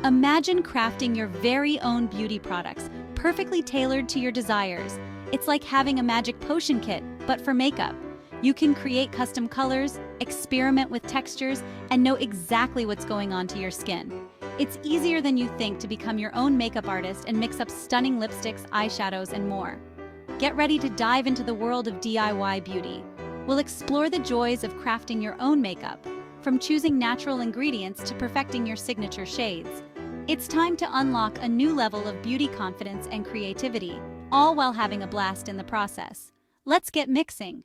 Imagine crafting your very own beauty products, perfectly tailored to your desires. It's like having a magic potion kit, but for makeup. You can create custom colors, experiment with textures, and know exactly what's going on to your skin. It's easier than you think to become your own makeup artist and mix up stunning lipsticks, eyeshadows, and more. Get ready to dive into the world of DIY beauty. We'll explore the joys of crafting your own makeup, from choosing natural ingredients to perfecting your signature shades. It's time to unlock a new level of beauty confidence and creativity, all while having a blast in the process. Let's get mixing.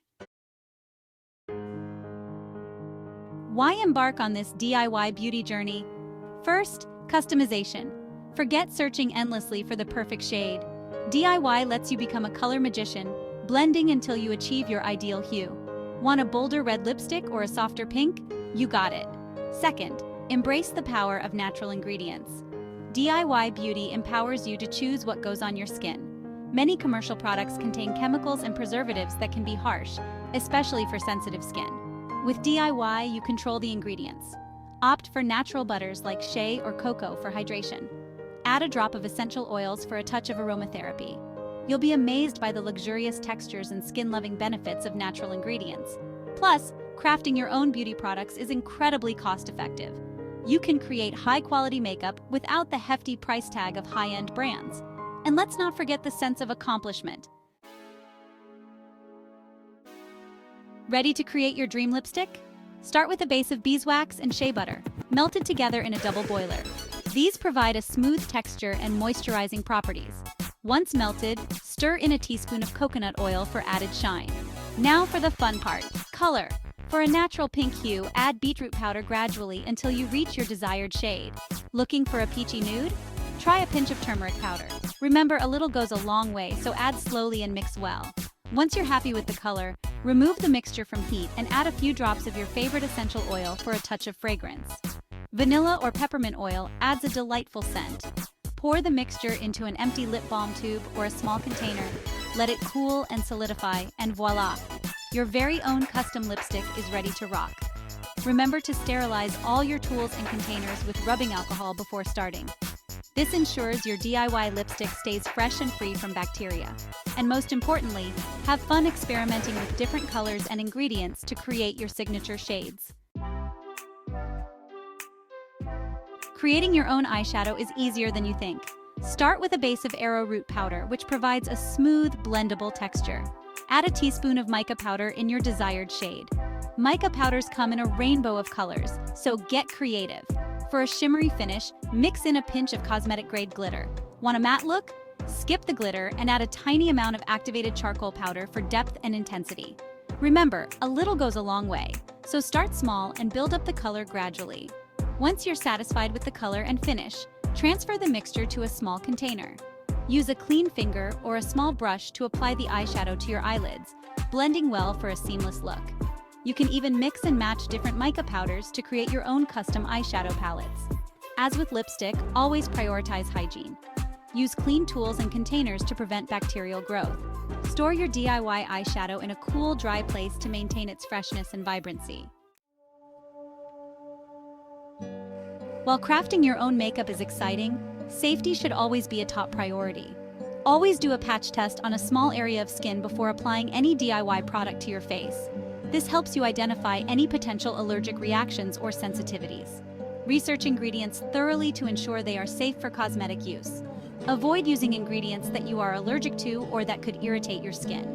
Why embark on this DIY beauty journey? First, customization. Forget searching endlessly for the perfect shade. DIY lets you become a color magician, blending until you achieve your ideal hue. Want a bolder red lipstick or a softer pink? You got it. Second, embrace the power of natural ingredients. DIY beauty empowers you to choose what goes on your skin. Many commercial products contain chemicals and preservatives that can be harsh, especially for sensitive skin. With DIY, you control the ingredients. Opt for natural butters like shea or cocoa for hydration. Add a drop of essential oils for a touch of aromatherapy. You'll be amazed by the luxurious textures and skin-loving benefits of natural ingredients. Plus, crafting your own beauty products is incredibly cost-effective. You can create high-quality makeup without the hefty price tag of high-end brands. And let's not forget the sense of accomplishment. Ready to create your dream lipstick? Start with a base of beeswax and shea butter, melted together in a double boiler. These provide a smooth texture and moisturizing properties. Once melted, stir in a teaspoon of coconut oil for added shine. Now for the fun part, color. For a natural pink hue, add beetroot powder gradually until you reach your desired shade. Looking for a peachy nude? Try a pinch of turmeric powder. Remember, a little goes a long way, so add slowly and mix well. Once you're happy with the color, remove the mixture from heat and add a few drops of your favorite essential oil for a touch of fragrance. Vanilla or peppermint oil adds a delightful scent. Pour the mixture into an empty lip balm tube or a small container, let it cool and solidify, and voila! Your very own custom lipstick is ready to rock. Remember to sterilize all your tools and containers with rubbing alcohol before starting. This ensures your DIY lipstick stays fresh and free from bacteria. And most importantly, have fun experimenting with different colors and ingredients to create your signature shades. Creating your own eyeshadow is easier than you think. Start with a base of arrowroot powder, which provides a smooth, blendable texture. Add a teaspoon of mica powder in your desired shade. Mica powders come in a rainbow of colors, so get creative. For a shimmery finish, mix in a pinch of cosmetic-grade glitter. Want a matte look? Skip the glitter and add a tiny amount of activated charcoal powder for depth and intensity. Remember, a little goes a long way, so start small and build up the color gradually. Once you're satisfied with the color and finish, transfer the mixture to a small container. Use a clean finger or a small brush to apply the eyeshadow to your eyelids, blending well for a seamless look. You can even mix and match different mica powders to create your own custom eyeshadow palettes. As with lipstick, always prioritize hygiene. Use clean tools and containers to prevent bacterial growth. Store your DIY eyeshadow in a cool, dry place to maintain its freshness and vibrancy. While crafting your own makeup is exciting, safety should always be a top priority. Always do a patch test on a small area of skin before applying any DIY product to your face. This helps you identify any potential allergic reactions or sensitivities. Research ingredients thoroughly to ensure they are safe for cosmetic use. Avoid using ingredients that you are allergic to or that could irritate your skin.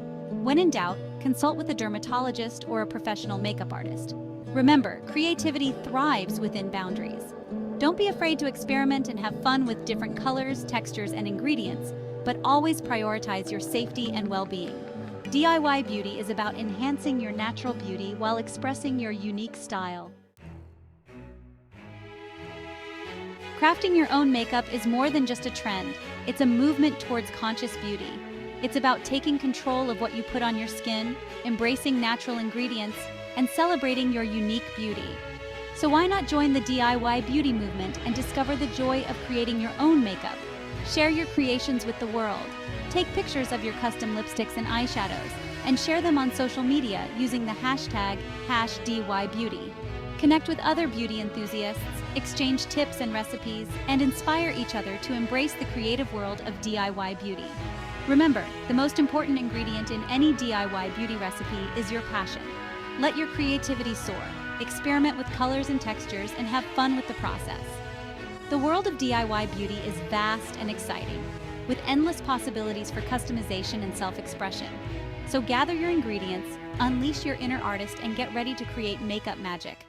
When in doubt, consult with a dermatologist or a professional makeup artist. Remember, creativity thrives within boundaries. Don't be afraid to experiment and have fun with different colors, textures, and ingredients, but always prioritize your safety and well-being. DIY beauty is about enhancing your natural beauty while expressing your unique style. Crafting your own makeup is more than just a trend. It's a movement towards conscious beauty. It's about taking control of what you put on your skin, embracing natural ingredients, and celebrating your unique beauty. So why not join the DIY beauty movement and discover the joy of creating your own makeup? Share your creations with the world. Take pictures of your custom lipsticks and eyeshadows and share them on social media using the hashtag #DYBeauty. Connect with other beauty enthusiasts, exchange tips and recipes, and inspire each other to embrace the creative world of DIY beauty. Remember, the most important ingredient in any DIY beauty recipe is your passion. Let your creativity soar, experiment with colors and textures, and have fun with the process. The world of DIY beauty is vast and exciting, with endless possibilities for customization and self-expression. So gather your ingredients, unleash your inner artist, and get ready to create makeup magic.